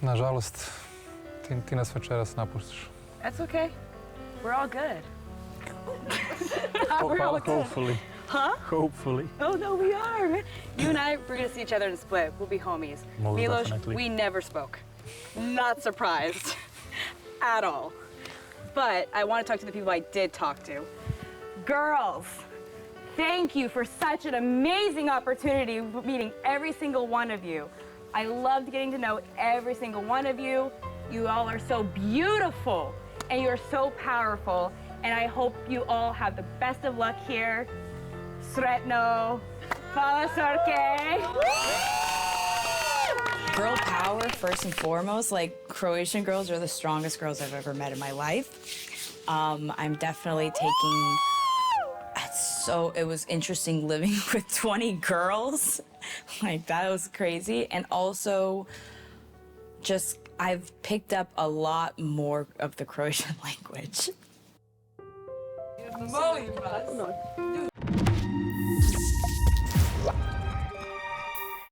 Nažalost, ti nas večeras napuštiš. That's okay. We're all good. We're all good. Hopefully. Huh? Hopefully. Oh, no, we are, man. You and I, we're going to see each other in Split. We'll be homies. Most Milos, definitely. we never spoke. Not surprised at all. But I want to talk to the people I did talk to. Girls, thank you for such an amazing opportunity meeting every single one of you. I loved getting to know every single one of you. You all are so beautiful and you're so powerful. And I hope you all have the best of luck here. Sretno, hvala Sorke. Girl power, first and foremost. Like, Croatian girls are the strongest girls I've ever met in my life. I'm definitely taking... It was interesting living with 20 girls. Like, that was crazy. And also, just, I've picked up a lot more of the Croatian language. Molim vas.